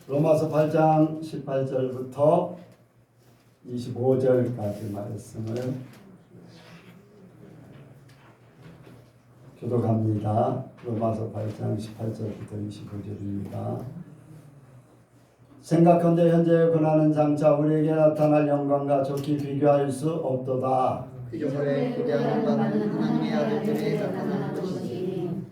로마서 8장 18절부터 25절까지 말씀을 교독합니다. 로마서 8장 18절부터 25절입니다. 생각컨대 현재 권하는 장차 우리에게 나타날 영광과 좋게 비교할 수 없도다. 피조물에 고대하는 바는 하나님의 아들들에 나타나는 것이지.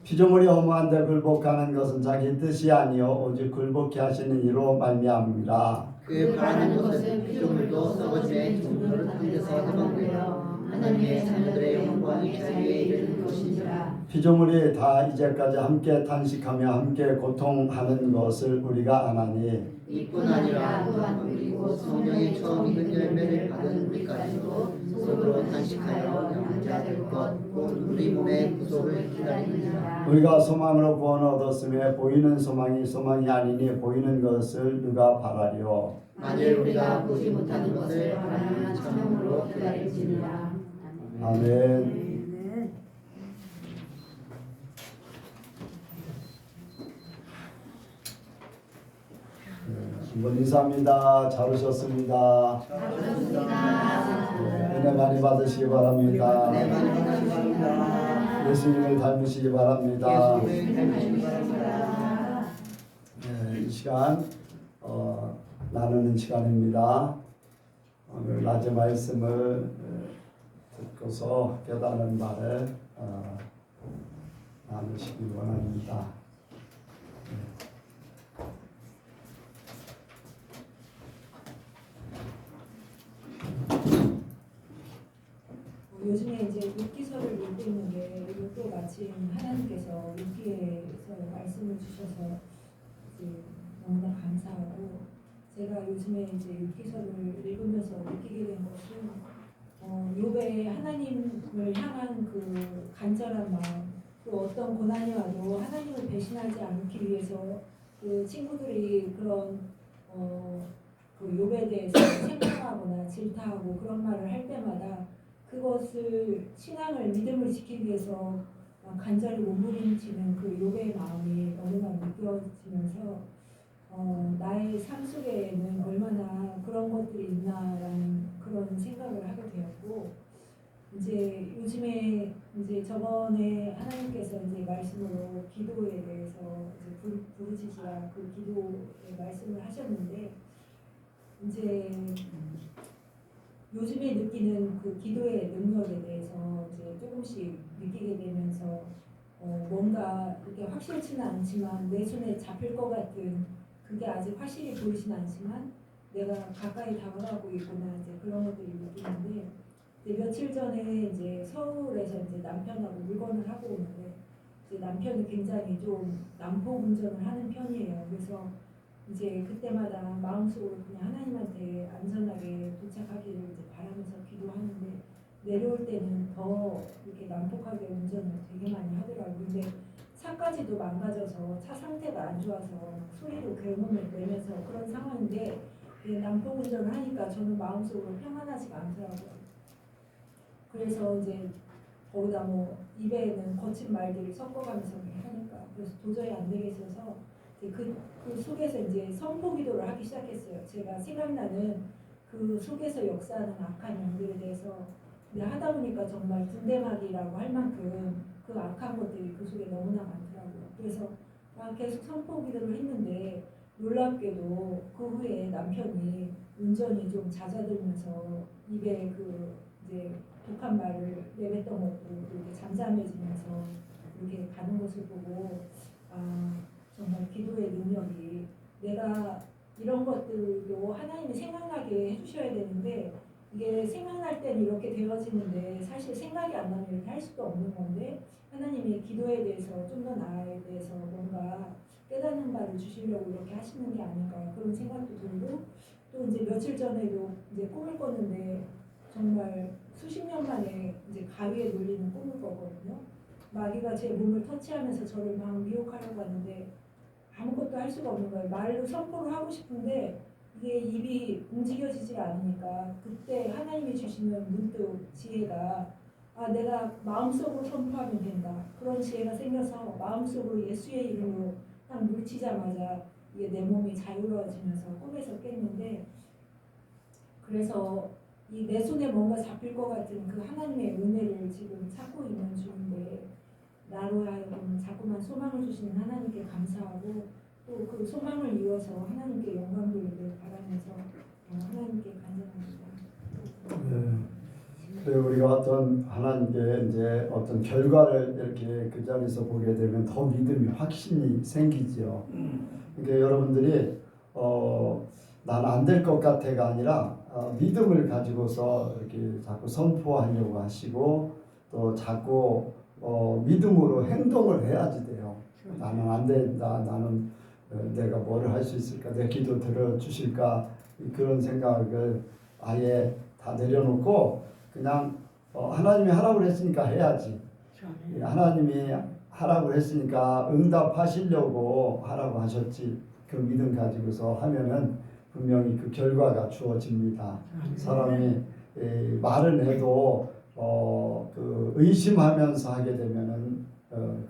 피조물이 허무한데 굴복하는 것은 자기 뜻이 아니요 오직 굴복케 하시는 이로 말미암으라. 그 바라는 것은 피조물도 썩어짐의 종로를 당겨서 도망되어 하나님의 자녀들의 영광이 자유에 이르는 것이니라. 피조물이 다 이제까지 함께 탄식하며 함께 고통하는 것을 우리가 아나니 이뿐 아니라 또한 우리 곧 성령의 처음 익은 열매를 받은 우리까지도 속으로 탄식하여 영자될 것 곧 우리 몸의 구속을 기다리느니라. 우리가 소망으로 구원을 얻었으며 보이는 소망이 소망이 아니니 보이는 것을 누가 바라리요. 만일 우리가 보지 못하는 것을 바라는 참음으로 기다릴지니라. 아멘. 한번 인사합니다. 잘 오셨습니다. 은혜 많이 받으시기 바랍니다. 예수님을 닮으시기 바랍니다. 이 시간 나누는 시간입니다. 오늘 낮의 말씀을 듣고서 깨닫는 바를 나누시기 원합니다. 요즘에 이제 욥기서를 읽고 있는데 또 마침 하나님께서 욥기에서 말씀을 주셔서 이제 너무나 감사하고 제가 요즘에 이제 욥기서를 읽으면서 느끼게 된 것은 욥의 하나님을 향한 그 간절한 마음, 또 어떤 고난이 와도 하나님을 배신하지 않기 위해서 그 친구들이 그런 그 욥에 대해서 생각하거나 질타하고 그런 말을 할 때마다 그것을 신앙을 믿음을 지키기 위해서 간절히 몸부림치는 그 욥의 마음이 너무나 느껴지면서 나의 삶 속에는 얼마나 그런 것들이 있나라는 그런 생각을 하게 되었고 이제 요즘에 이제 저번에 하나님께서 이제 말씀으로 기도에 대해서 이제 부르짖으라 그 기도의 말씀을 하셨는데 이제 요즘에 느끼는 그 기도의 능력에 대해서 이제 조금씩 느끼게 되면서 뭔가 이렇게 확실치는 않지만 내 손에 잡힐 것 같은 그게 아직 확실히 보이진 않지만 내가 가까이 다가가고 있구나 이제 그런 것들을 느끼는데 이제 며칠 전에 이제 서울에서 이제 남편하고 물건을 하고 오는데 이제 남편이 굉장히 좀 난폭 운전을 하는 편이에요. 그래서 이제 그때마다 마음속으로 그냥 하나님한테 안전하게 도착하기를 이제 바라면서 기도하는데 내려올 때는 더 이렇게 난폭하게 운전을 되게 많이 하더라고요. 근데 차까지도 망가져서 차 상태가 안 좋아서 소리도 괴문을 내면서 그런 상황인데 난폭 운전을 하니까 저는 마음속으로 평안하지가 않더라고요. 그래서 이제 거기다 뭐 입에는 거친 말들을 섞어가면서 하니까 그래서 도저히 안 되겠어서 그 속에서 이제 선포 기도를 하기 시작했어요. 제가 생각나는 그 속에서 역사하는 악한 영들에 대해서 하다 보니까 정말 군대막이라고 할 만큼 그 악한 것들이 그 속에 너무나 많더라고요. 그래서 계속 선포 기도를 했는데 놀랍게도 그 후에 남편이 운전이 좀 잦아들면서 입에 그 이제 독한 말을 내뱉던 것도 이렇게 잠잠해지면서 이렇게 가는 것을 보고 정말 기도의 능력이 내가 이런 것들도 하나님이 생각나게 해주셔야 되는데 이게 생각날 때는 이렇게 되어지는데 사실 생각이 안 나면 이렇게 할 수도 없는 건데 하나님이 기도에 대해서 좀 더 나에 대해서 뭔가 깨닫는 바를 주시려고 이렇게 하시는 게 아닌가 그런 생각도 들고 또 이제 며칠 전에도 이제 꿈을 꿨는데 정말 수십 년 만에 이제 가위에 눌리는 꿈을 꿨거든요. 마귀가 제 몸을 터치하면서 저를 막 미혹하려고 하는데 아무것도 할 수가 없는 거예요. 말로 선포를 하고 싶은데 이게 입이 움직여지지 않으니까 그때 하나님이 주시는 문득 지혜가 내가 마음속으로 선포하면 된다. 그런 지혜가 생겨서 마음속으로 예수의 이름으로 딱 물치자마자 이게 내 몸이 자유로워지면서 꿈에서 깼는데 그래서 이 내 손에 뭔가 잡힐 것 같은 그 하나님의 은혜를 지금 찾고 있는 중인데 나로 하여금 자꾸만 소망을 주시는 하나님께 감사하고 또 그 소망을 이어서 하나님께 영광 돌리길 바라면서 하나님께 간절합니다. 네. 그리고 우리가 어떤 하나님께 이제 어떤 결과를 이렇게 그 자리에서 보게 되면 더 믿음이 확신이 생기지요. 그러니까 여러분들이 나는 안 될 것 같아가 아니라 믿음을 가지고서 이렇게 자꾸 선포하려고 하시고 또 자꾸 믿음으로 행동을 해야지 돼요. 나는 안 된다. 나는 내가 뭐를 할 수 있을까? 내 기도 들어주실까? 그런 생각을 아예 다 내려놓고 그냥 하나님이 하라고 했으니까 해야지. 하나님이 하라고 했으니까 응답하시려고 하라고 하셨지. 그 믿음 가지고서 하면은 분명히 그 결과가 주어집니다. 사람이 말을 해도 그 의심하면서 하게 되면은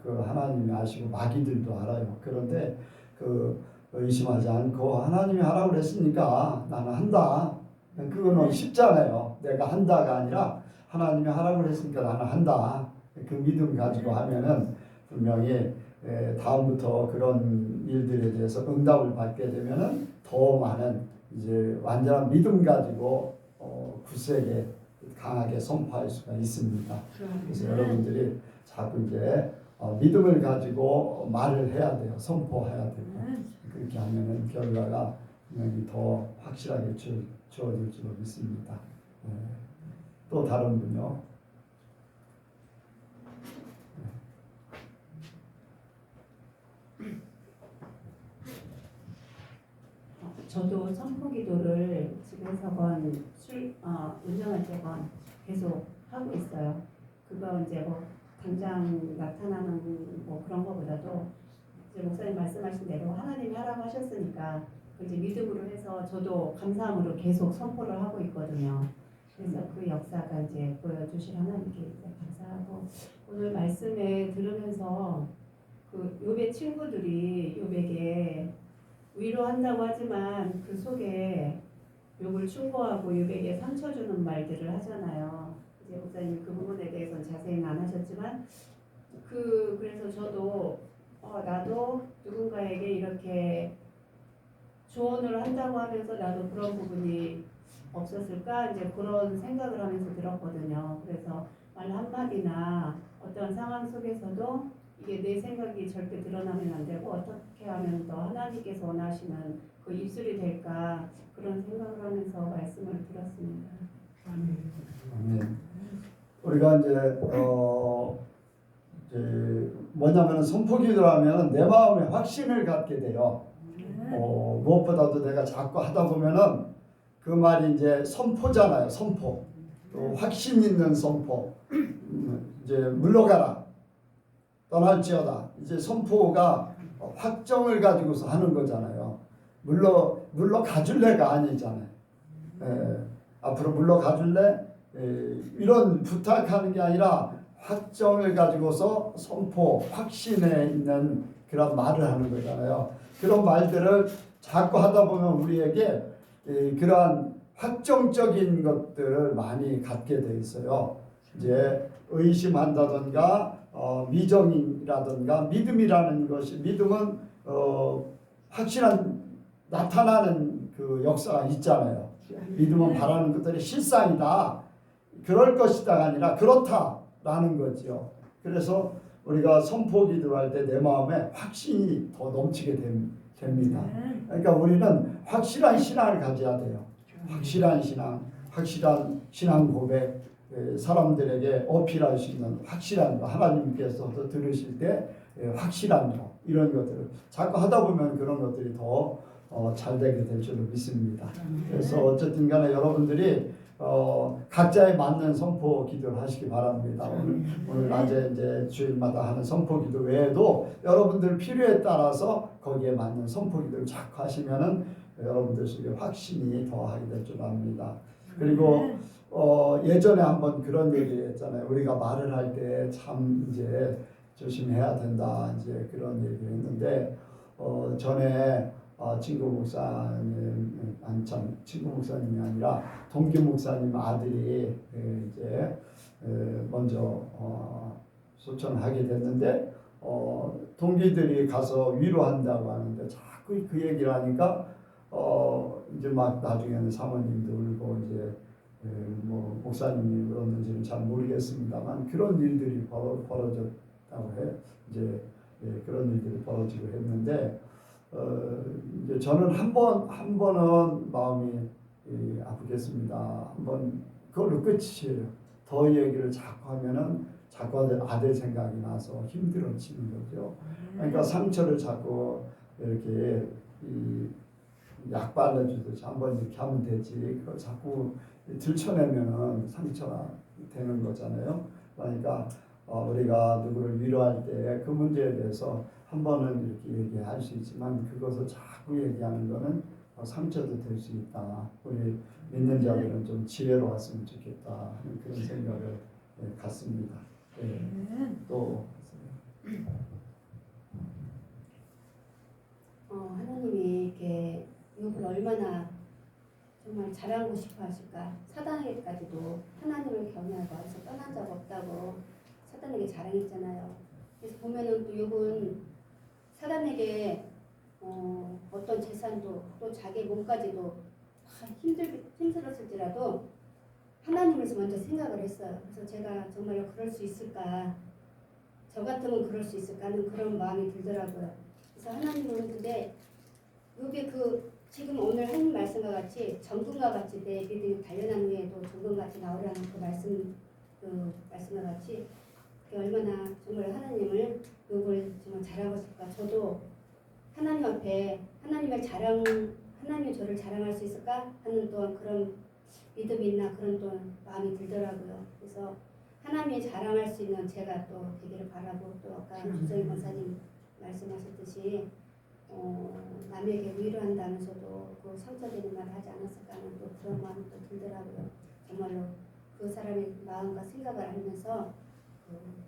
그 하나님이 아시고 마귀들도 알아요. 그런데 그 의심하지 않고 하나님이 하라고 그랬으니까 나는 한다. 그거는 쉽잖아요. 내가 한다가 아니라 하나님이 하라고 그랬으니까 나는 한다. 그 믿음 가지고 하면은 분명히 다음부터 그런 일들에 대해서 응답을 받게 되면은 더 많은 이제 완전한 믿음 가지고 굳세게 강하게 선포할 수가 있습니다. 그래서 여러분들이 자꾸 이제 믿음을 가지고 말을 해야 돼요. 선포해야 되고 그렇게 하면은 결과가 분명히 더 확실하게 주어질 줄로 믿습니다. 또 다른 분요. 저도 선포기도를 집에서건 운전할 때건 계속 하고 있어요. 그거 이제 뭐 당장 나타나는 뭐 그런 거보다도 이제 목사님 말씀하신 대로 하나님이 하라고 하셨으니까 이제 믿음으로 해서 저도 감사함으로 계속 선포를 하고 있거든요. 그래서 그 역사가 이제 보여주실 하나님께 이제 감사하고 오늘 말씀에 들으면서 그 욥의 친구들이 욥에게 위로한다고 하지만 그 속에 욥을 충고하고 욥에게 상처 주는 말들을 하잖아요. 이제 목사님이 그 부분에 대해서는 자세히는 안 하셨지만 그래서 저도 나도 누군가에게 이렇게 조언을 한다고 하면서 나도 그런 부분이 없었을까 이제 그런 생각을 하면서 들었거든요. 그래서 말 한마디나 어떤 상황 속에서도 이게 내 생각이 절대 드러나면 안 되고 어떻게 하면 더 하나님께서 원하시는 그 입술이 될까 그런 생각을 하면서 말씀을 들었습니다. 아멘. 우리가 이제 뭐냐면 선포기도를 하면 내 마음에 확신을 갖게 돼요. 무엇보다도 내가 자꾸 하다 보면은 그 말이 이제 선포잖아요. 선포. 또 확신 있는 선포. 이제 물러가라. 떠날지어다. 이제 선포가 확정을 가지고서 하는 거잖아요. 물러가줄래가 아니잖아요. 앞으로 물러가줄래? 이런 부탁하는 게 아니라 확정을 가지고서 선포, 확신에 있는 그런 말을 하는 거잖아요. 그런 말들을 자꾸 하다 보면 우리에게 그러한 확정적인 것들을 많이 갖게 돼 있어요. 이제 의심한다든가 미정이라든가 믿음이라는 것이 믿음은 확실한 나타나는 그 역사가 있잖아요. 믿음은 바라는 것들이 실상이다. 그럴 것이다가 아니라 그렇다라는 거죠. 그래서 우리가 선포 기도를 할 때 내 마음에 확신이 더 넘치게 됩니다. 그러니까 우리는 확실한 신앙을 가져야 돼요. 확실한 신앙, 확실한 신앙 고백, 사람들에게 어필할 수 있는 확실한 거, 하나님께서도 들으실 때 확실한 거, 이런 것들을 자꾸 하다 보면 그런 것들이 더 잘 되게 될 줄로 믿습니다. 그래서 어쨌든 간에 여러분들이 각자에 맞는 선포 기도를 하시기 바랍니다. 오늘 낮에 이제 주일마다 하는 선포 기도 외에도 여러분들 필요에 따라서 거기에 맞는 선포 기도를 자꾸 하시면은 여러분들 속에 확신이 더하게 될 줄 압니다. 그리고 예전에 한번 그런 얘기 했잖아요. 우리가 말을 할 때 참 이제 조심해야 된다. 이제 그런 얘기를 했는데 전에 친구 목사님, 참 친구 목사님이 아니라 동기 목사님 아들이 이제 먼저 소천하게 됐는데 동기들이 가서 위로한다고 하는데 자꾸 그 얘기를 하니까 이제 막 나중에는 사모님도 울고 이제 뭐 목사님이 그러는지는 잘 모르겠습니다만 그런 일들이 벌어졌다고 해. 이제 그런 일들이 벌어지고 했는데 이제 저는 한 번은 마음이 아프겠습니다. 한 번 그걸로 끝이에요. 더 얘기를 자꾸 하면은 자꾸 아들 생각이 나서 힘들어지는 거죠. 그러니까 상처를 자꾸 이렇게 약 발라주듯이 한번 이렇게 하면 되지. 그걸 자꾸 들춰내면은 상처가 되는 거잖아요. 그러니까 우리가 누구를 위로할 때 그 문제에 대해서 한 번은 이렇게 얘기할 수 있지만 그것을 자꾸 얘기하는 거는 상처도 될 수 있다. 우리 믿는 자들은 좀 지혜로 왔으면 좋겠다 하는 그런 생각을 갖습니다. 또 하나님이 이렇게 욥을 얼마나 정말 자랑하고 싶어 하실까. 사단에게까지도 하나님을 경외하고 해서 떠난 적 없다고 사단에게 자랑했잖아요. 그래서 보면은 또 욥은 사단에게 어떤 재산도 또 자기 몸까지도 다 힘들었을지라도 하나님을 먼저 생각을 했어요. 그래서 제가 정말로 그럴 수 있을까, 저 같으면 그럴 수 있을까 하는 그런 마음이 들더라고요. 그래서 하나님은 근데 욥의 그 지금 오늘 한 말씀과 같이 정금과 같이 내 믿음이 단련한 후에도 정금같이 나오라는 그 말씀과 같이 얼마나 정말 하나님을 욥을 정말 잘하고 싶다. 저도 하나님 앞에 하나님이 저를 자랑할 수 있을까 하는 또한 그런 믿음이 있나 그런 또 마음이 들더라고요. 그래서 하나님이 자랑할 수 있는 제가 또 되기를 바라고 또 아까 주정희 권사님 말씀하셨듯이 남에게 위로한다면서도 그 상처되는 말을 하지 않았을까 하는 또 그런 마음이 또 들더라고요. 정말로 그 사람의 마음과 생각을 알면서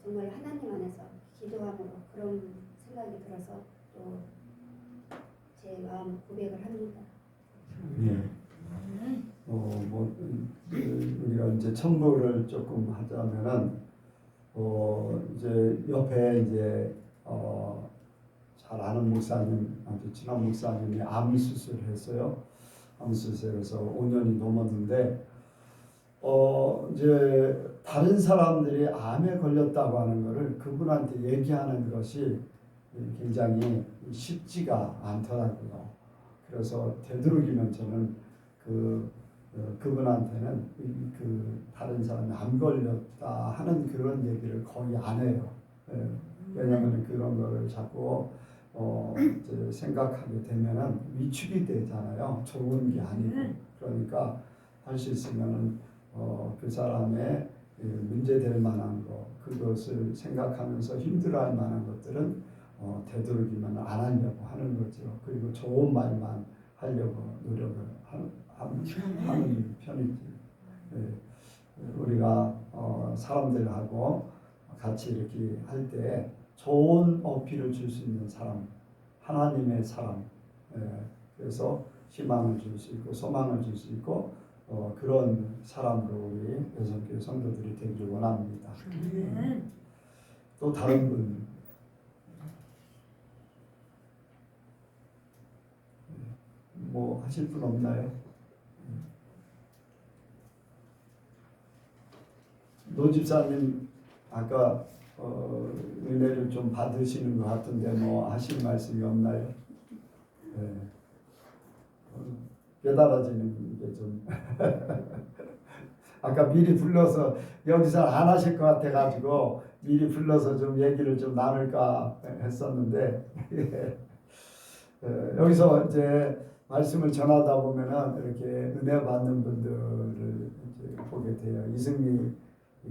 정말 하나님 안에서 기도함으로 그런 생각이 들어서 또 제 마음 고백을 합니다. 우리가 이제 첨부를 조금 하자면은 이제 옆에 이제 잘 아는 목사님, 아주 친한 목사님이 암 수술을 했어요. 암 수술해서 5년이 넘었는데 이제 다른 사람들이 암에 걸렸다고 하는 것을 그분한테 얘기하는 것이 굉장히 쉽지가 않더라고요. 그래서 되도록이면 저는 그분한테는 그 다른 사람이 암 걸렸다 하는 그런 얘기를 거의 안 해요. 왜냐하면 그런 거를 자꾸 이제 생각하게 되면은 위축이 되잖아요. 좋은 게 아니고. 그러니까 할 수 있으면은 그 사람의 문제될 만한 거 그것을 생각하면서 힘들어할 만한 것들은 되도록이면 안 하려고 하는 거죠. 그리고 좋은 말만 하려고 노력을 하는 편이지. 우리가 사람들하고 같이 이렇게 할 때 좋은 어필을 줄 수 있는 사람, 하나님의 사람, 그래서 희망을 줄 수 있고 소망을 줄 수 있고 그런 사람으로 우리 여성교회 성도들이 되기를 원합니다. 또 다른 분 뭐 하실 분 없나요? 노 집사님 아까 은혜를 좀 받으시는 것 같은데 뭐 하실 말씀이 없나요? 깨달아지는 게 좀 아까 미리 불러서 여기서 안 하실 것 같아가지고 미리 불러서 좀 얘기를 좀 나눌까 했었는데 여기서 이제 말씀을 전하다 보면은 이렇게 은혜 받는 분들을 이제 보게 돼요. 이승미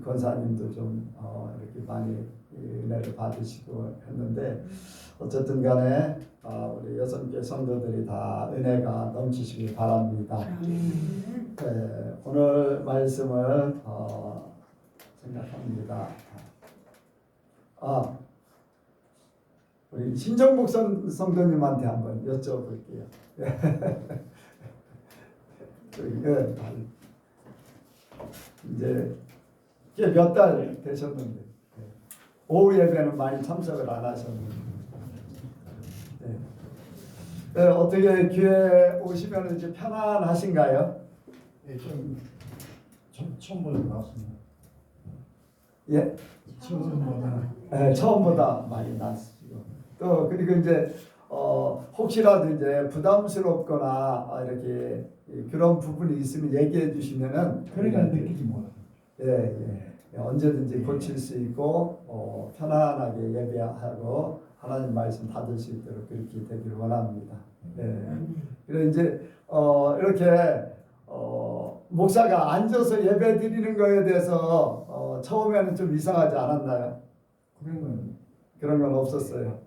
권사님도 좀 이렇게 많이 은혜를 받으시고 했는데 어쨌든 간에 우리 여성교회 성도들이 다 은혜가 넘치시길 바랍니다. 오늘 말씀을 생각합니다. 우리 신정복 성도님한테 한번 여쭤볼게요. 이제 몇 달 되셨는데 오후 예배는 많이 참석을 안 하셨는데 어떻게 교회 오시면 이제 편안하신가요? 예, 처음보다 나왔습니다. 예, 처음보다 처음보다 많이 낫시고 또 그리고 이제 혹시라도 이제 부담스럽거나 이렇게 그런 부분이 있으면 얘기해 주시면은 그러니까 느끼지 못해요. 언제든지 고칠 수 있고 편안하게 예배하고 하나님 말씀 받을 수 있도록 그렇게 되기를 원합니다. 그래서 이제 이렇게 목사가 앉아서 예배 드리는 거에 대해서 처음에는 좀 이상하지 않았나요? 그런 건 없었어요.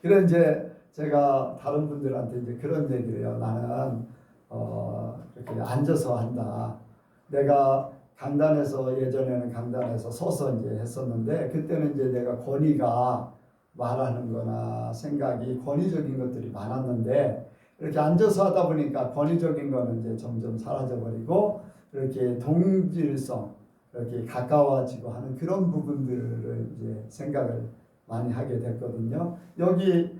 그래 이제 제가 다른 분들한테 이제 그런 얘기를 해요. 나는 이렇게 앉아서 한다. 내가 강단에서 예전에는 강단에서 서서 이제 했었는데 그때는 이제 내가 권위가 말하는 거나 생각이 권위적인 것들이 많았는데 이렇게 앉아서 하다 보니까 권위적인 거는 이제 점점 사라져 버리고 이렇게 동질성 이렇게 가까워지고 하는 그런 부분들을 이제 생각을 많이 하게 됐거든요. 여기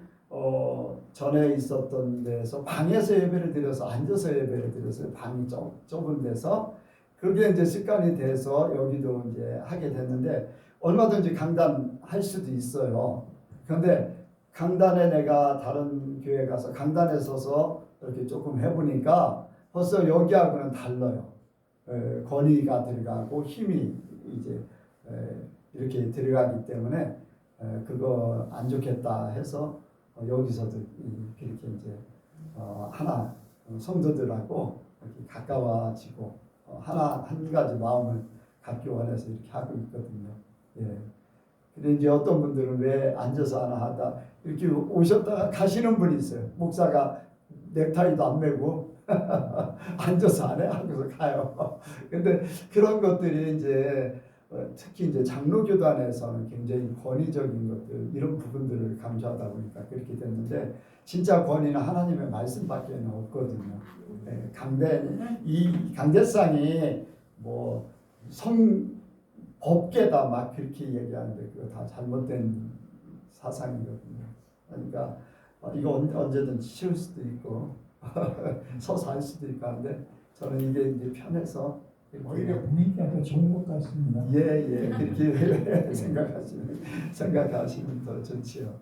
전에 있었던 데서 방에서 예배를 드려서 앉아서 예배를 드렸어요. 방이 좁은 데서 그게 이제 습관이 돼서 여기도 이제 하게 됐는데 얼마든지 강단할 수도 있어요. 그런데 강단에 내가 다른 교회 가서 강단에 서서 이렇게 조금 해보니까 벌써 여기하고는 달라요. 권위가 들어가고 힘이 이제 이렇게 들어가기 때문에 그거 안 좋겠다 해서 여기서도 이렇게 이제 하나 성도들하고 이렇게 가까워지고 한 가지 마음을 갖기 원해서 이렇게 하고 있거든요. 근데 이제 어떤 분들은 왜 앉아서 하나 하다 이렇게 오셨다가 가시는 분이 있어요. 목사가 넥타이도 안 매고 앉아서 안 해 하고서 가요. 근데 그런 것들이 이제 특히 이제 장로교단에서는 굉장히 권위적인 것들 이런 부분들을 강조하다 보니까 그렇게 됐는데 진짜 권위는 하나님의 말씀밖에 없거든요. 이 강대상이 뭐 법계다 막 그렇게 얘기하는데 그거 다 잘못된 사상이거든요. 그러니까 이거 언제든지 치울 수도 있고 서서 할 수도 있고 하는데 저는 이게 이제 편해서 오히려 분위기가 더 좋은 것 같습니다. 그렇게 생각하시면 더 좋지요.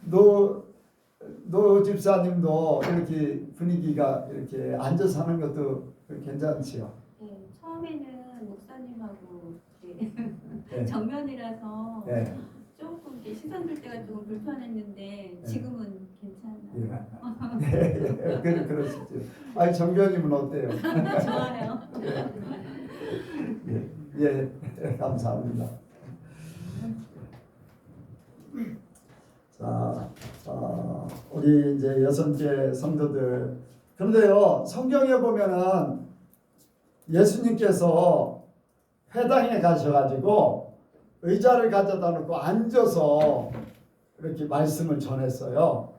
노 집사님도 이렇게 분위기가 이렇게 앉아서 하는 것도 괜찮지요. 네, 처음에는 목사님하고 정면이라서 조금 이렇게 시선 들 때가 조금 불편했는데 지금은 괜찮아요. 그러시죠. 아니 정변님은 어때요? 좋아요. 감사합니다. 자, 우리 이제 6개 성도들. 그런데요, 성경에 보면은 예수님께서 회당에 가셔가지고 의자를 가져다 놓고 앉아서 이렇게 말씀을 전했어요.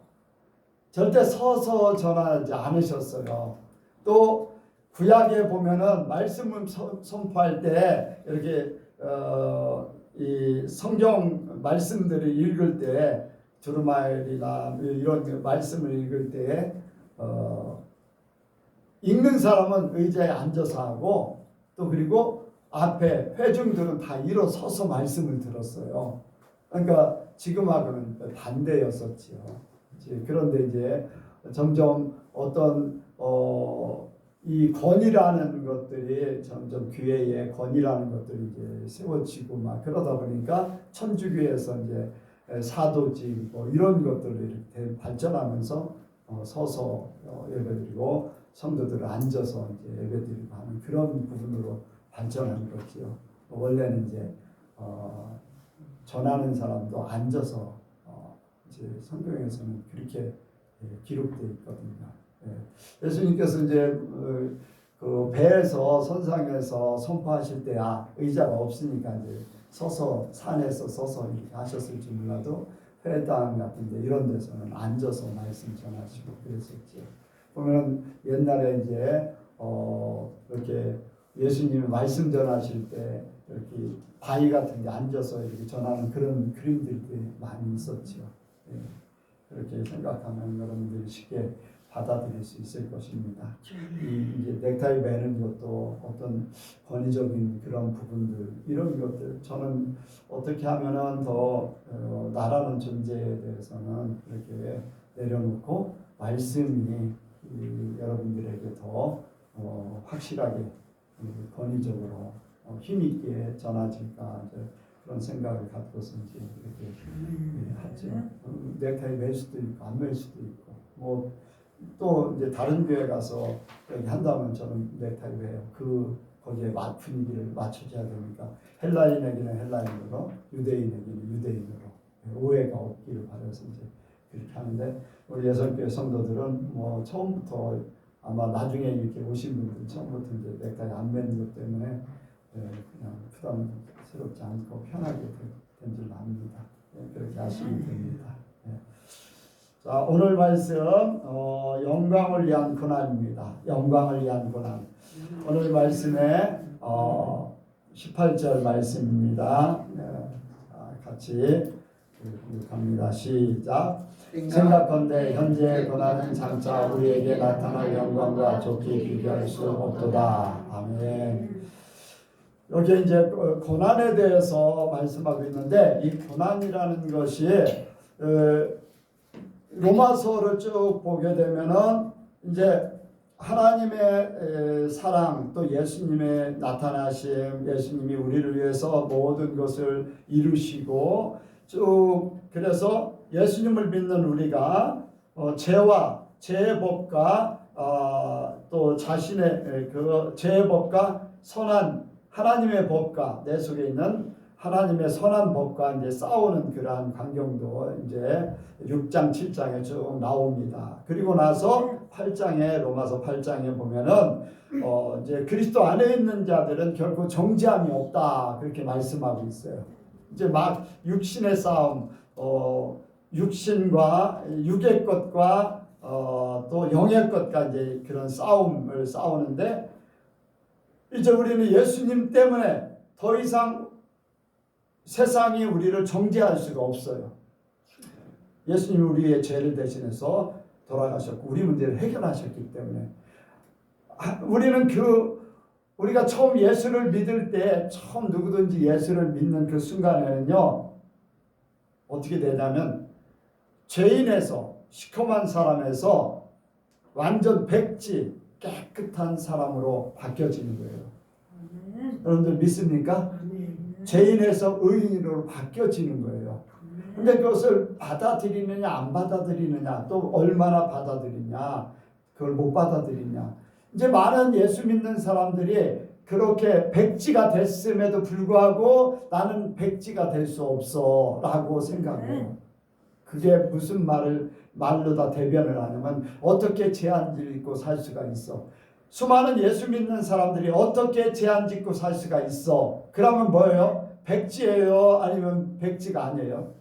절대 서서 전하지 않으셨어요. 또 구약에 보면은 말씀을 선포할 때 이렇게 이 성경 말씀들을 읽을 때 두루마리나 이런 말씀을 읽을 때 읽는 사람은 의자에 앉아서 하고 또 그리고 앞에 회중들은 다 일어서서 말씀을 들었어요. 그러니까 지금하고는 반대였었지요. 그런데 이제 점점 어떤 이 권위라는 것들이 점점 교회의 권위라는 것들이 이제 세워지고 막 그러다 보니까 천주교에서 이제 사도직 뭐 이런 것들이 이렇게 발전하면서 서서 예배드리고 성도들을 앉아서 이제 예배드리고 하는 그런 부분으로 발전한 거지요. 원래는 이제 전하는 사람도 앉아서 이제 성경에서는 그렇게 기록되어 있거든요. 예수님께서 이제 그 배에서 선상에서 선포하실 때 의자가 없으니까 이제 서서 산에서 서서 이렇게 하셨을지 몰라도 회당 같은데 이런 데서는 앉아서 말씀 전하시고 그랬었죠. 보면 옛날에 이제 이렇게 예수님이 말씀 전하실 때 이렇게 바위 같은 데 앉아서 이렇게 전하는 그런 그림들이 많이 있었죠. 예. 그렇게 생각하면 여러분들이 쉽게 받아들일 수 있을 것입니다. 이제 넥타이 매는 것도 어떤 권위적인 그런 부분들 이런 것들 저는 어떻게 하면은 더 나라는 존재에 대해서는 이렇게 내려놓고 말씀이 여러분들에게 더 확실하게 권위적으로 힘 있게 전하질까 그런 생각을 갖고서 이제 이렇게 하죠. 넥타이 맬 수도 있고 안 맬 수도 있고 뭐 또 이제 다른 교회 가서 여기 한다면 저는 넥타이 매요. 거기에 분위기를 맞춰줘야 되니까 헬라인에게는 헬라인으로 유대인에게는 유대인으로 오해가 없기를 바라서 이제 그렇게 하는데 우리 예선교회 성도들은 뭐 처음부터 아마 나중에 이렇게 오신 분들 처음부터 이제 넥타이 안 매는 것 때문에 그냥 부담스럽지 않고 편하게 된 줄 압니다. 그렇게 하시면 됩니다. 자, 오늘 말씀 영광을 위한 고난입니다. 영광을 위한 고난. 오늘 말씀에 18절 말씀입니다. 같이 갑니다. 시작. 생각건대 현재의 고난은 장차 우리에게 나타날 영광과 좋게 비교할 수 없도다. 아멘. 여기 이제 고난에 대해서 말씀하고 있는데 이 고난이라는 것이 로마서를 쭉 보게 되면은 이제 하나님의 사랑 또 예수님의 나타나심, 예수님이 우리를 위해서 모든 것을 이루시고 쭉 그래서 예수님을 믿는 우리가 죄와 죄의 법과 또 자신의 그 죄의 법과 선한 하나님의 법과 내 속에 있는 하나님의 선한 법과 이제 싸우는 그러한 광경도 이제 6장 7장에 쭉 나옵니다. 그리고 나서 8장에 로마서 8장에 보면은 이제 그리스도 안에 있는 자들은 결코 정죄함이 없다 그렇게 말씀하고 있어요. 이제 막 육신의 싸움, 육신과 육의 것과 또 영의 것과 이제 그런 싸움을 싸우는데 이제 우리는 예수님 때문에 더 이상 세상이 우리를 정죄할 수가 없어요. 예수님이 우리의 죄를 대신해서 돌아가셨고 우리 문제를 해결하셨기 때문에 우리는 우리가 처음 예수를 믿을 때 처음 누구든지 예수를 믿는 그 순간에는요 어떻게 되냐면 죄인에서 시커먼 사람에서 완전 백지 깨끗한 사람으로 바뀌어지는 거예요. 여러분들 믿습니까? 죄인에서 의인으로 바뀌어지는 거예요. 근데 그것을 받아들이느냐 안 받아들이느냐 또 얼마나 받아들이냐 그걸 못 받아들이냐 이제 많은 예수 믿는 사람들이 그렇게 백지가 됐음에도 불구하고 나는 백지가 될 수 없어 라고 생각해요. 그게 무슨 말로 다 대변을 하냐면 어떻게 죄 안 짓고 살 수가 있어. 수많은 예수 믿는 사람들이 어떻게 죄 안 짓고 살 수가 있어. 그러면 뭐예요? 백지예요? 아니면 백지가 아니에요?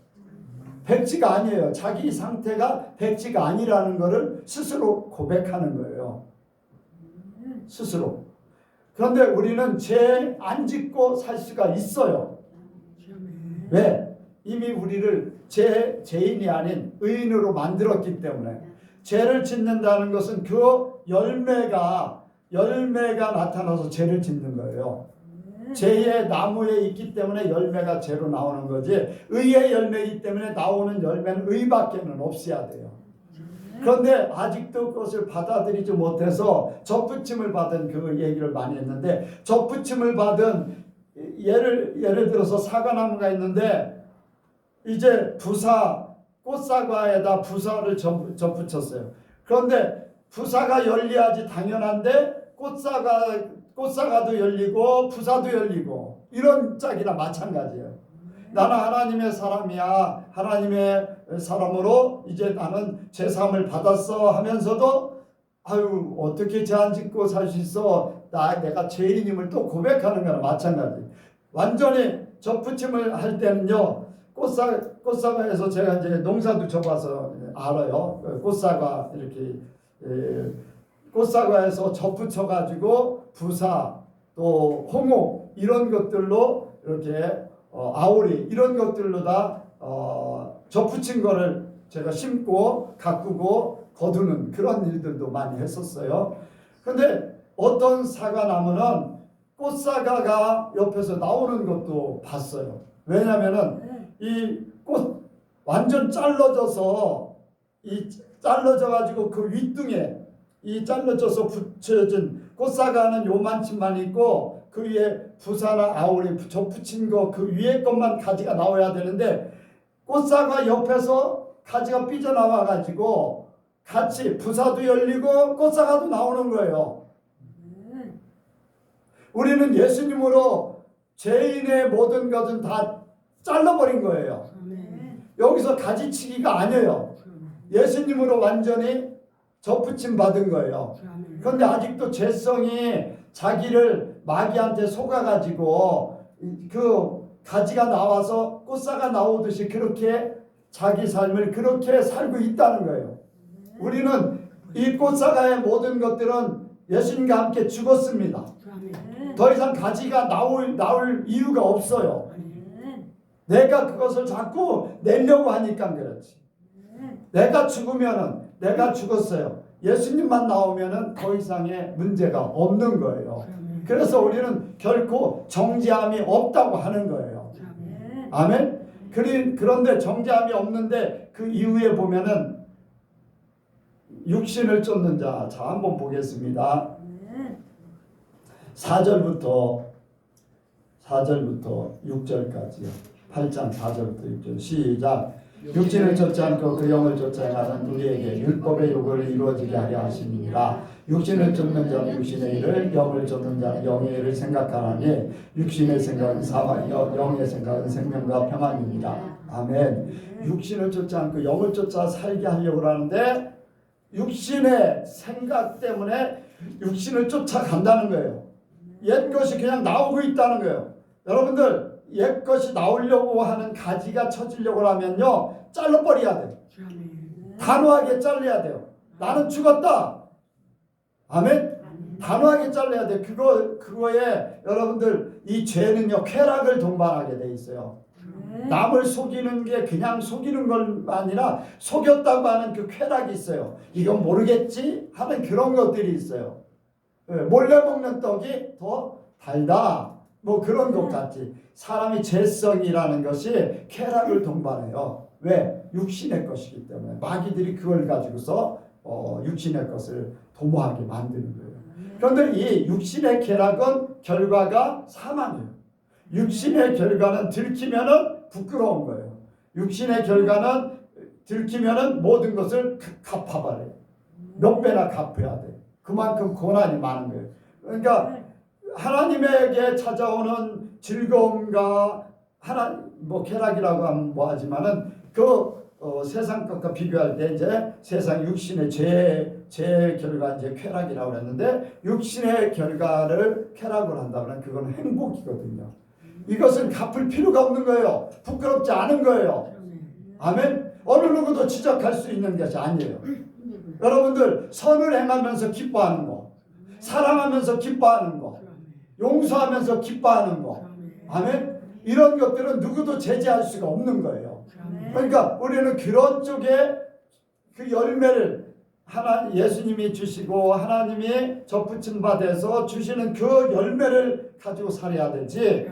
백지가 아니에요. 자기 상태가 백지가 아니라는 것을 스스로 고백하는 거예요. 스스로. 그런데 우리는 죄 안 짓고 살 수가 있어요. 왜? 이미 우리를 죄인이 아닌 의인으로 만들었기 때문에. 죄를 짓는다는 것은 그 열매가 나타나서 죄를 짓는 거예요. 죄의 나무에 있기 때문에 열매가 죄로 나오는 거지 의의 열매이기 때문에 나오는 열매는 의밖에는 없어야 돼요. 그런데 아직도 그것을 받아들이지 못해서 접붙임을 받은 그 얘기를 많이 했는데 접붙임을 받은 예를 들어서 사과나무가 있는데 이제 꽃사과에다 부사를 접붙였어요. 그런데 부사가 열려야지 당연한데 꽃사과도 열리고 부사도 열리고 이런 짝이나 마찬가지예요. 나는 하나님의 사람이야. 하나님의 사람으로 이제 나는 제사함을 받았어 하면서도 아유 어떻게 죄 안 짓고 살 수 있어. 내가 죄인임을 또 고백하는 거나 마찬가지. 완전히 접붙임을 할 때는요. 꽃사과에서 제가 이제 농사도 접어서 알아요. 꽃사과 이렇게 꽃사과에서 접붙여 가지고 부사 또 홍옥 이런 것들로 이렇게 아오리 이런 것들로 다 접붙인 거를 제가 심고 가꾸고 거두는 그런 일들도 많이 했었어요. 근데 어떤 사과나무는 꽃사과가 옆에서 나오는 것도 봤어요. 왜냐면은 이 꽃 완전 잘라져서 잘라져 가지고 그 윗등에 이 잘라져서 붙여진 꽃사과는 요만치만 있고 그 위에 부사나 아오리 접붙인 거 그 위에 것만 가지가 나와야 되는데 꽃사과 옆에서 가지가 삐져나와 가지고 같이 부사도 열리고 꽃사과도 나오는 거예요. 우리는 예수님으로 죄인의 모든 것은 다 잘라버린 거예요. 여기서 가지치기가 아니에요. 예수님으로 완전히 접붙임 받은 거예요. 그런데 아직도 죄성이 자기를 마귀한테 속아가지고 그 가지가 나와서 꽃사가 나오듯이 그렇게 자기 삶을 그렇게 살고 있다는 거예요. 우리는 이 꽃사과의 모든 것들은 예수님과 함께 죽었습니다. 더 이상 가지가 나올 이유가 없어요. 내가 그것을 자꾸 내려고 하니까 그렇지. 내가 죽으면은 내가 죽었어요. 예수님만 나오면은 더 이상의 문제가 없는 거예요. 그래서 우리는 결코 정죄함이 없다고 하는 거예요. 아멘. 그런데 정죄함이 없는데 그 이후에 보면은 육신을 쫓는 자. 자, 한번 보겠습니다. 4절부터 6절까지요. 8장 4절부터 6절 시작. 육신을 쫓지 않고 그 영을 쫓아 가는 우리에게 율법의 요구를 이루어지게 하려 하심이니라. 육신을 쫓는 자는 육신의 일을, 영을 쫓는 자는 영의 일을 생각하나니 육신의 생각은 사망, 영의 생각은 생명과 평안입니다. 아멘. 육신을 쫓지 않고 영을 쫓아 살게 하려고 하는데 육신의 생각 때문에 육신을 쫓아간다는 거예요. 옛 것이 그냥 나오고 있다는 거예요. 여러분들 옛 것이 나오려고 하는 가지가 쳐지려고 하면요 잘라버려야 돼요. 단호하게 잘라야 돼요. 나는 죽었다. 아멘. 단호하게 잘라야 돼. 그거에 여러분들 이 죄는요 쾌락을 동반하게 돼 있어요. 남을 속이는 게 그냥 속이는 건 아니라 속였다고 하는 그 쾌락이 있어요. 이건 모르겠지 하는 그런 것들이 있어요. 몰래 먹는 떡이 더 달다. 뭐 그런 것 같지. 사람이 죄성이라는 것이 쾌락을 동반해요. 왜? 육신의 것이기 때문에 마귀들이 그걸 가지고서 육신의 것을 도모하게 만드는 거예요. 그런데 이 육신의 쾌락은 결과가 사망이에요. 육신의 결과는 들키면은 부끄러운 거예요. 육신의 결과는 들키면은 모든 것을 갚아버려요. 몇 배나 갚아야 돼. 그만큼 고난이 많은 거예요. 그러니까 하나님에게 찾아오는 즐거움과 뭐 쾌락이라고 하면 뭐하지만은 세상 것과 비교할 때 이제 세상 육신의 죄의 결과 이제 쾌락이라고 그랬는데 육신의 결과를 쾌락으로 한다면 그건 행복이거든요. 이것은 갚을 필요가 없는 거예요. 부끄럽지 않은 거예요. 아멘. 어느 누구도 지적할 수 있는 것이 아니에요. 여러분들 선을 행하면서 기뻐하는 거, 사랑하면서 기뻐하는 거, 용서하면서 기뻐하는 거, 아멘. 이런 것들은 누구도 제재할 수가 없는 거예요. 그러니까 우리는 그런 쪽에 그 열매를 예수님이 주시고 하나님이 접붙임 받아서 주시는 그 열매를 가지고 살아야 되지.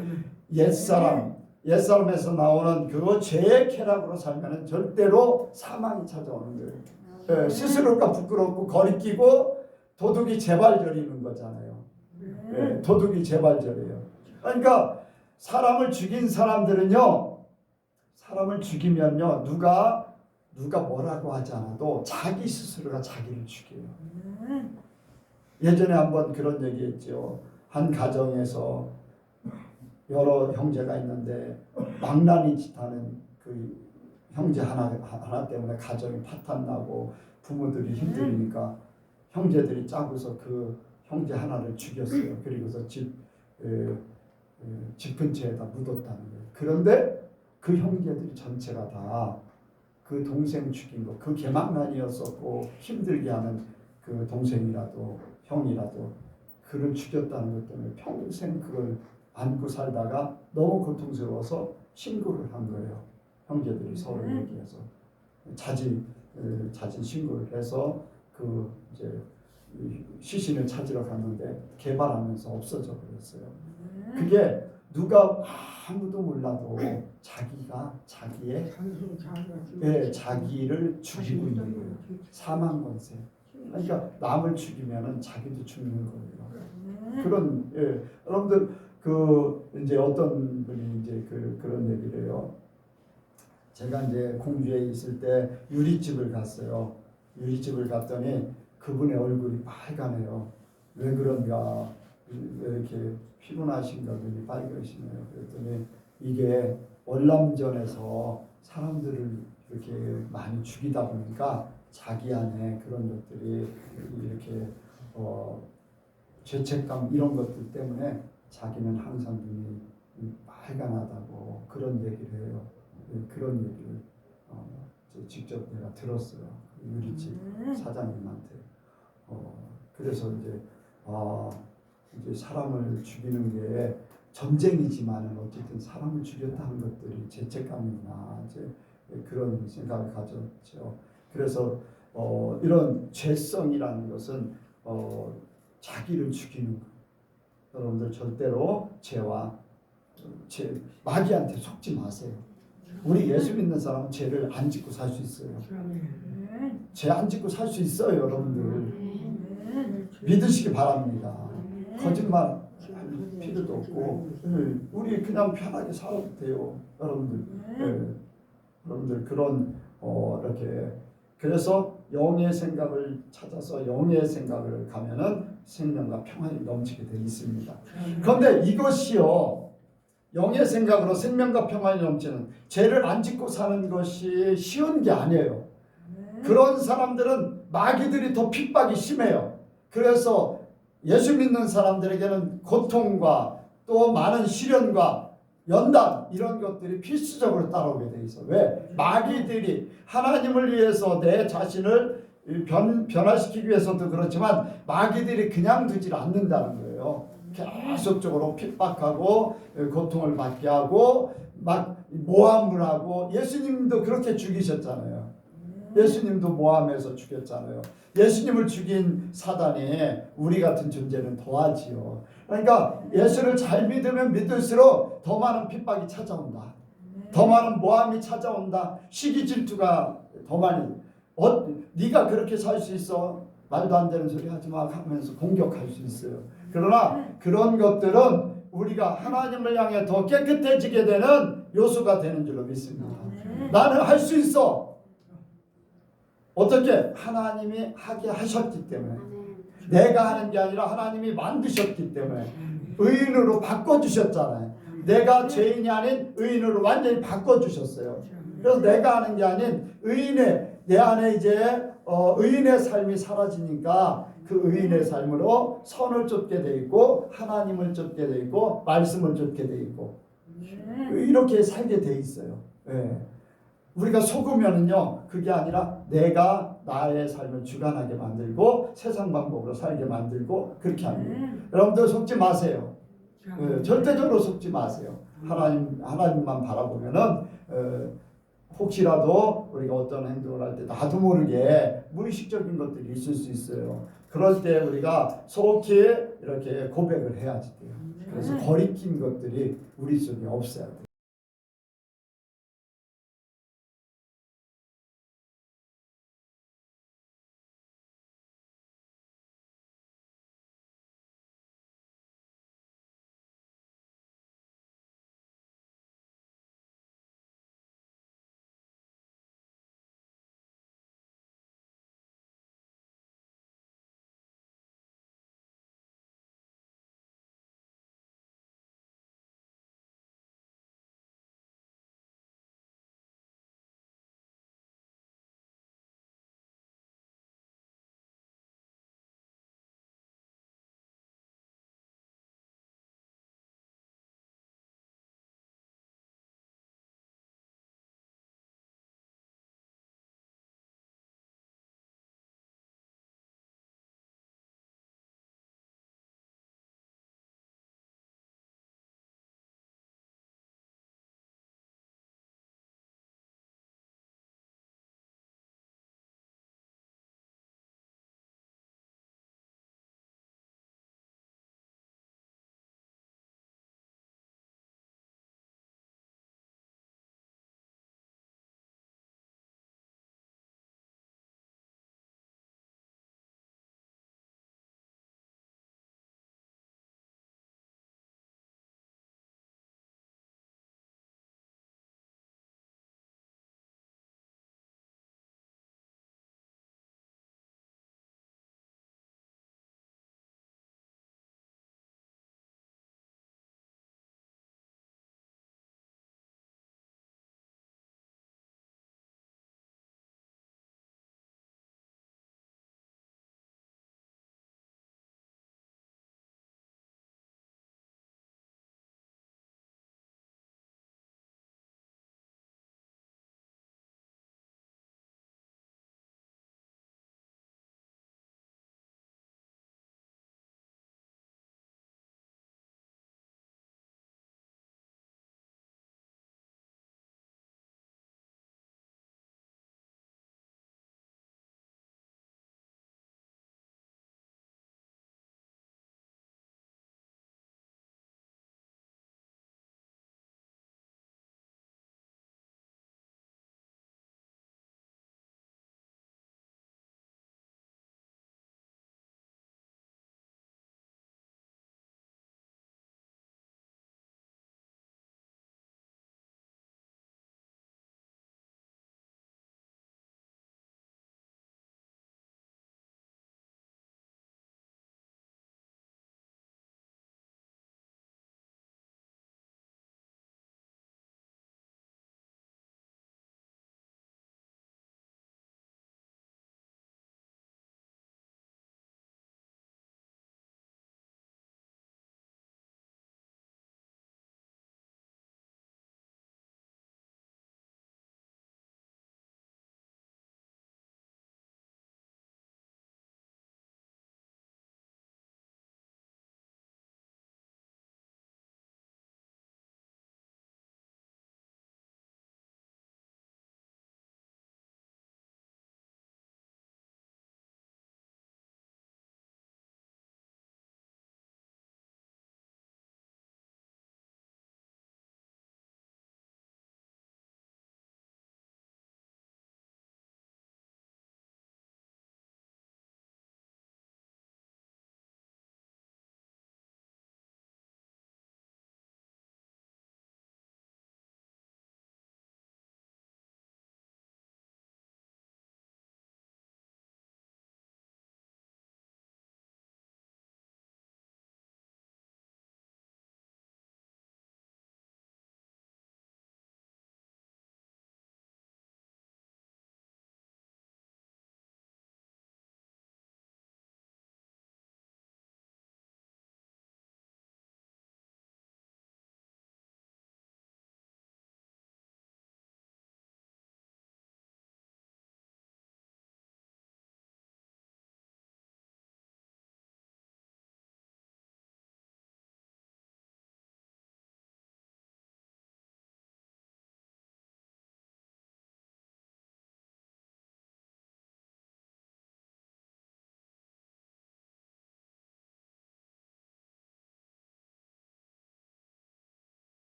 옛사람에서 나오는 그 죄의 쾌락으로 살면 절대로 사망이 찾아오는 거예요. 스스로가 부끄럽고 거리끼고 도둑이 재발절이는 거잖아요. 도둑이 재발절이에요. 그러니까 사람을 죽인 사람들은요, 사람을 죽이면요 누가 뭐라고 하지 않아도 자기 스스로가 자기를 죽여요. 예전에 한번 그런 얘기했죠. 한 가정에서 여러 형제가 있는데 망나니 짓하는 그 형제 하나 때문에 가정이 파탄나고 부모들이 힘들으니까 형제들이 짜고서 그 형제 하나를 죽였어요. 그리고서 집 근처에다 묻었다는 거예요. 그런데 그 형제들이 전체가 다 그 동생 죽인 거, 그 개망난이었었고 힘들게 하는 그 동생이라도 형이라도 그를 죽였다는 것 때문에 평생 그걸 안고 살다가 너무 고통스러워서 신고를 한 거예요. 형제들이 서로 얘기해서 자진 신고를 해서 그 이제 시신을 찾으러 갔는데 개발하면서 없어져 버렸어요. 그게 누가 아무도 몰라도 자기가 자기의 자기를 죽이고 있는 거예요. 사망 권세. 그러니까 남을 죽이면은 자기도 죽는 거예요. 그런 여러분들 그 이제 어떤 분이 이제 그런 얘기를 해요. 제가 이제 공주에 있을 때 유리집을 갔어요. 유리집을 갔더니 그분의 얼굴이 빨가네요. 왜 그런가? 왜 이렇게 피곤하신가 보니 빨개지네요. 그랬더니 이게 월남전에서 사람들을 이렇게 많이 죽이다 보니까 자기 안에 그런 것들이 이렇게 죄책감 이런 것들 때문에 자기는 항상 눈이 빨간하다고 그런 얘기를 해요. 그런 얘기를 직접 내가 들었어요. 유리집 사장님한테. 그래서 이제 사람을 죽이는 게 전쟁이지만은 어쨌든 사람을 죽였다는 것들이 죄책감이구나 이제 그런 생각을 가졌죠. 그래서 이런 죄성이라는 것은 자기를 죽이는 것. 여러분들 절대로 마귀한테 속지 마세요. 우리 예수 믿는 사람은 죄를 안 짓고 살 수 있어요. 죄 안 짓고 살 수 있어요, 여러분들. 믿으시기 바랍니다. 거짓말 할 필요도 없고 우리 그냥 편하게 살아도 돼요, 여러분들. 여러분들 그런 이렇게 그래서 영의 생각을 찾아서 영의 생각을 가면은 생명과 평안이 넘치게 되어 있습니다. 그런데 이것이요 영의 생각으로 생명과 평안이 넘치는 죄를 안 짓고 사는 것이 쉬운 게 아니에요. 그런 사람들은 마귀들이 더 핍박이 심해요. 그래서 예수 믿는 사람들에게는 고통과 또 많은 시련과 연단 이런 것들이 필수적으로 따라오게 돼 있어. 왜? 마귀들이 하나님을 위해서 내 자신을 변화시키기 위해서도 그렇지만 마귀들이 그냥 두질 않는다는 거예요. 계속적으로 핍박하고 고통을 받게 하고 막 모함을 하고 예수님도 그렇게 죽이셨잖아요. 예수님도 모함해서 죽였잖아요. 예수님을 죽인 사단이 우리 같은 존재는 더하지요. 그러니까 예수를 잘 믿으면 믿을수록 더 많은 핍박이 찾아온다. 더 많은 모함이 찾아온다. 시기 질투가 더 많이. 네가 그렇게 살 수 있어? 말도 안 되는 소리 하지 마 하면서 공격할 수 있어요. 그러나 그런 것들은 우리가 하나님을 향해 더 깨끗해지게 되는 요소가 되는 줄로 믿습니다. 나는 할 수 있어. 어떻게? 하나님이 하게 하셨기 때문에. 내가 하는 게 아니라 하나님이 만드셨기 때문에. 의인으로 바꿔주셨잖아요. 내가 죄인이 아닌 의인으로 완전히 바꿔주셨어요. 그래서 내가 하는 게 아닌 내 안에 이제 의인의 삶이 사라지니까 그 의인의 삶으로 선을 쫓게 돼 있고 하나님을 쫓게 돼 있고 말씀을 쫓게 돼 있고 이렇게 살게 돼 있어요. 우리가 속으면은요 그게 아니라 내가 나의 삶을 주관하게 만들고 세상 방법으로 살게 만들고 그렇게 합니다. 여러분들 속지 마세요. 절대적으로 속지 마세요. 하나님만 바라보면은 혹시라도 우리가 어떤 행동을 할 때 나도 모르게 무의식적인 것들이 있을 수 있어요. 그럴 때 우리가 속히 이렇게 고백을 해야지 돼요. 그래서 거리낀 것들이 우리 속에 없어야 돼요.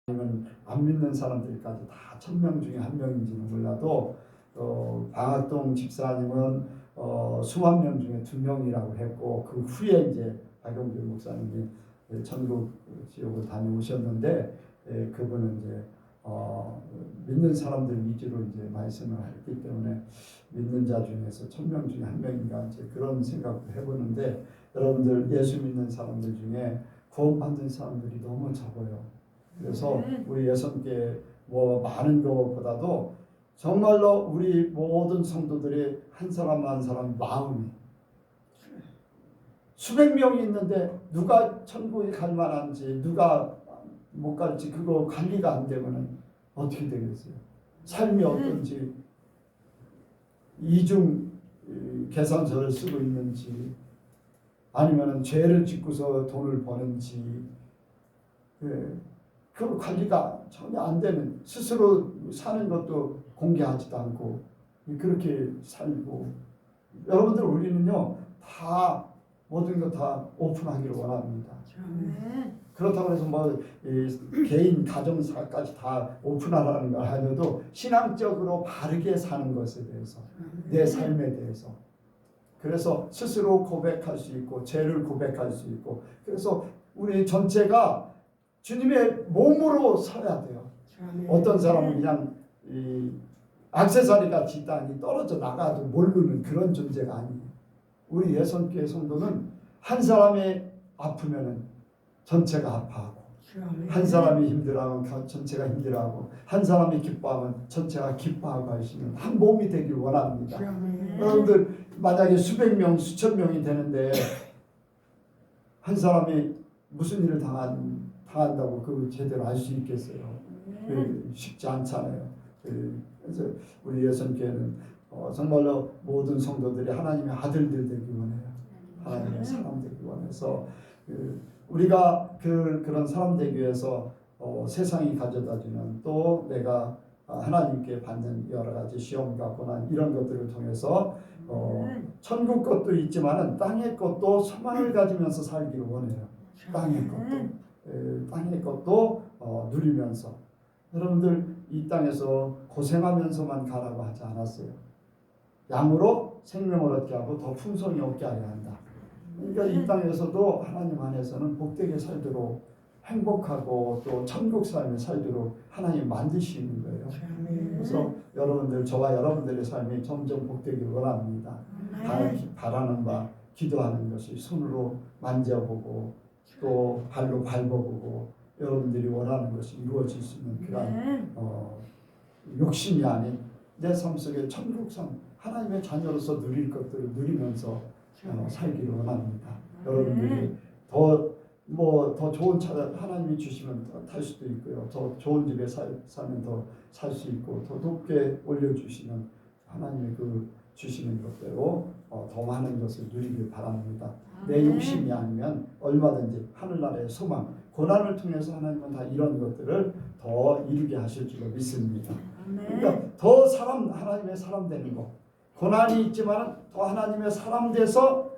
아니면 안 믿는 사람들까지 다 1000명 중에 한 명인지는 몰라도 방학동 집사님은 수만 명 중에 2명이라고 했고 그 후에 이제 박용길 목사님이 전국 지역을 다녀오셨는데 그분은 이제 믿는 사람들 위주로 이제 말씀을 했기 때문에 믿는 자 중에서 1000명 중에 한 명인가 이제 그런 생각도 해보는데 여러분들 예수 믿는 사람들 중에 구원받는 사람들이 너무 적어요. 그래서 우리 여성께 뭐 많은 것보다도 정말로 우리 모든 성도들이 한 사람 한 사람 마음이 수백 명이 있는데 누가 천국에 갈 만한지 누가 못 갈지 그거 관리가 안 되면은 어떻게 되겠어요? 삶이 어떤지 이중 계산서를 쓰고 있는지 아니면은 죄를 짓고서 돈을 버는지 그 관리가 전혀 안 되는 스스로 사는 것도 공개하지도 않고 그렇게 살고 여러분들 우리는요 다 모든 것 다 오픈하기를 원합니다. 그렇다고 해서 뭐 개인 가정사까지 다 오픈하라는 걸 아니어도 신앙적으로 바르게 사는 것에 대해서 내 삶에 대해서 그래서 스스로 고백할 수 있고 죄를 고백할 수 있고 그래서 우리 전체가 주님의 몸으로 서야 돼요. 어떤 사람은 그냥 액세서리 같이 땅이 떨어져 나가도 모르는 그런 존재가 아니에요. 우리 예선교회 성도는 한 사람이 아프면은 전체가 아파하고 한 사람이 힘들어하면 전체가 힘들어하고 한 사람이 기뻐하면 전체가 기뻐하고 하시는 한 몸이 되길 원합니다. 여러분들 만약에 수백 명, 수천 명이 되는데 한 사람이 무슨 일을 당한다고 그걸 제대로 알 수 있겠어요? 쉽지 않잖아요. 그래서 우리 예선교회는 정말로 모든 성도들이 하나님의 아들들 되기 원해요. 하나님의 사람 되기 원해서 우리가 그런 사람 되기 위해서 세상이 가져다주는 또 내가 하나님께 받는 여러 가지 시험과 고난 이런 것들을 통해서 천국 것도 있지만은 땅의 것도 소망을 가지면서 살기를 원해요. 땅의 것도 누리면서 여러분들 이 땅에서 고생하면서만 가라고 하지 않았어요. 양으로 생명을 얻게 하고 더 풍성히 얻게 하려 한다. 그러니까 이 땅에서도 하나님 안에서는 복되게 살도록 행복하고 또 천국 삶을 살도록 하나님 만드시는 거예요. 그래서 여러분들 저와 여러분들의 삶이 점점 복되길 원합니다. 바라는 바 기도하는 것이 손으로 만져보고 또 발로 밟아보고 여러분들이 원하는 것이 이루어질 수 있는 그런 욕심이 아닌 내 삶 속에 천국 삶 하나님의 자녀로서 누릴 것들을 누리면서 살기를 원합니다. 여러분들이 더 좋은 차 하나님이 주시면 탈 수도 있고요. 더 좋은 집에 살면 더 살 수 있고 더 높게 올려주시는 하나님의 그 주시는 것대로 더 많은 것을 누리길 바랍니다. 내 욕심이 아니면 얼마든지 하늘나라의 소망, 고난을 통해서 하나님은 다 이런 것들을 더 이루게 하실 줄로 믿습니다. 그러니까 더 하나님의 사람 되는 거. 고난이 있지만 더 하나님의 사람 돼서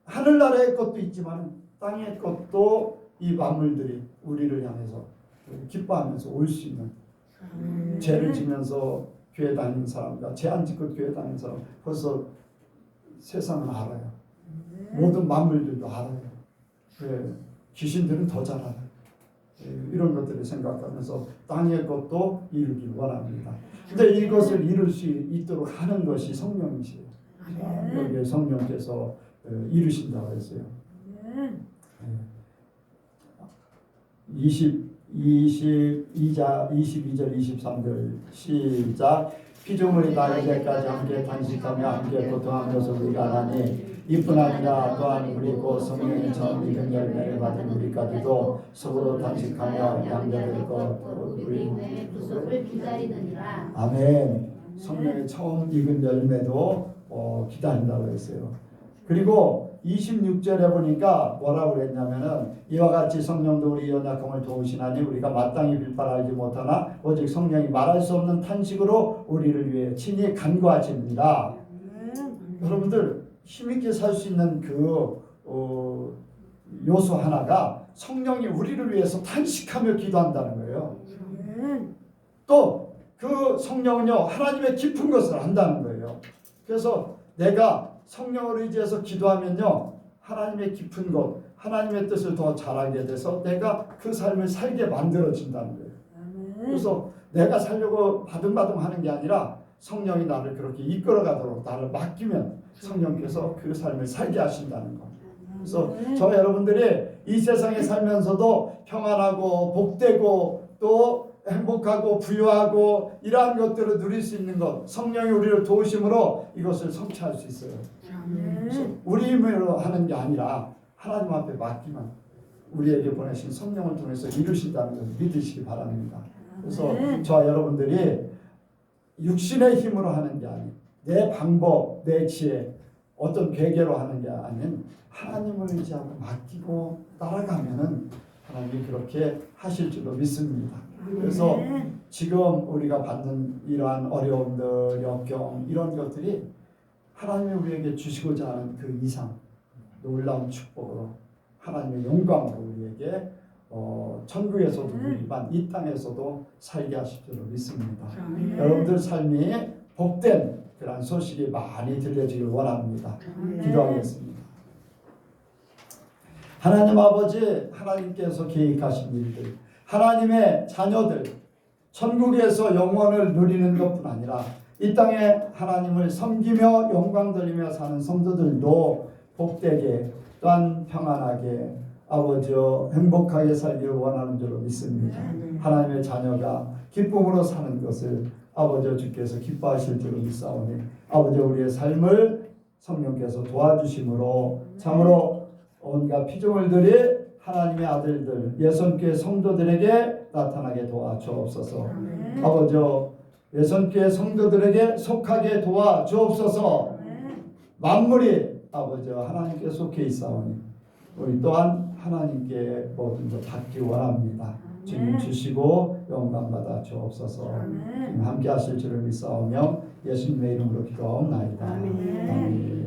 하늘나라의 것도 있지만 땅의 것도 이 만물들이 우리를 향해서 기뻐하면서 올 수 있는 죄를 지면서 교회 다니는 사람과 죄 안 짓고 교회 다니는 사람 벌써 세상은 알아요. 모든 만물들도 알아요. 귀신들은 더 잘 알아요. 이런 것들을 생각하면서 땅의 것도 이루길 원합니다. 근데 이것을 이룰 수 있도록 하는 것이 성령이시에요. 여기에 성령께서 이루신다고 했어요. 22절 23절 시작. 피조물이 다 이제까지 함께 단식하며 함께 고통하면서 우리가 하나니 이뿐 아니라 또한 우리 곧 성령의 처음 익은 열매를 받은 우리까지도 속으로 단식하며 양자될 것 우리 몸의 구속을 기다리느니라. 아멘. 성령의 처음 익은 열매도 기다린다고 했어요. 그리고 26절에 보니까 뭐라고 그랬냐면은 이와 같이 성령도 우리 연약함을 도우시나니 우리가 마땅히 빌바를 알지 못하나 오직 성령이 말할 수 없는 탄식으로 우리를 위해 친히 간구하십니다. 여러분들 힘있게 살 수 있는 그 요소 하나가 성령이 우리를 위해서 탄식하며 기도한다는 거예요. 또 그 성령은요 하나님의 깊은 것을 안다는 거예요. 그래서 내가 성령을 의지해서 기도하면요 하나님의 깊은 것, 하나님의 뜻을 더 잘하게 돼서 내가 그 삶을 살게 만들어진다는 거예요. 그래서 내가 살려고 바둥바둥 하는 게 아니라 성령이 나를 그렇게 이끌어가도록 나를 맡기면 성령께서 그 삶을 살게 하신다는 거. 그래서 저 여러분들이 이 세상에 살면서도 평안하고 복되고 또 행복하고 부유하고 이러한 것들을 누릴 수 있는 것, 성령이 우리를 도우심으로 이것을 성취할 수 있어요. 그래서 우리 힘으로 하는 게 아니라 하나님 앞에 맡기면 우리에게 보내신 성령을 통해서 이루신다는 것을 믿으시기 바랍니다. 그래서 저와 여러분들이 육신의 힘으로 하는 게 아닌 내 방법, 내 지혜, 어떤 계계로 하는 게 아닌 하나님을 의지하고 맡기고 따라가면은 하나님이 그렇게 하실 줄로 믿습니다. 그래서 지금 우리가 받는 이러한 어려움들, 역경 이런 것들이 하나님이 우리에게 주시고자 하는 그 이상 놀라운 축복으로 하나님의 영광으로 우리에게 천국에서도 우리만 이 땅에서도 살게 하실 줄로 믿습니다. 여러분들 삶이 복된 그런 소식이 많이 들려지길 원합니다. 기도하겠습니다. 하나님 아버지, 하나님께서 계획하신 일들, 하나님의 자녀들, 천국에서 영원을 누리는 것뿐 아니라 이 땅에 하나님을 섬기며 영광 돌리며 사는 성도들도 복되게 또한 평안하게 아버지여 행복하게 살기를 원하는 줄로 믿습니다. 하나님의 자녀가 기쁨으로 사는 것을 아버지여 주께서 기뻐하실 줄로 믿사오니 아버지여 우리의 삶을 성령께서 도와주심으로 참으로 온갖 피조물들이 하나님의 아들들 예선교회 성도들에게 나타나게 도와주옵소서. 아버지여 예선교회 성도들에게 속하게 도와주옵소서. 만물이 아버지여 하나님께 속해 있사오니 우리 또한 하나님께 모든 것 받기 원합니다. 주님 주시고 영광 받아 주옵소서. 함께 하실 줄을 믿사오며 예수님의 이름으로 기도하옵나이다. 아멘.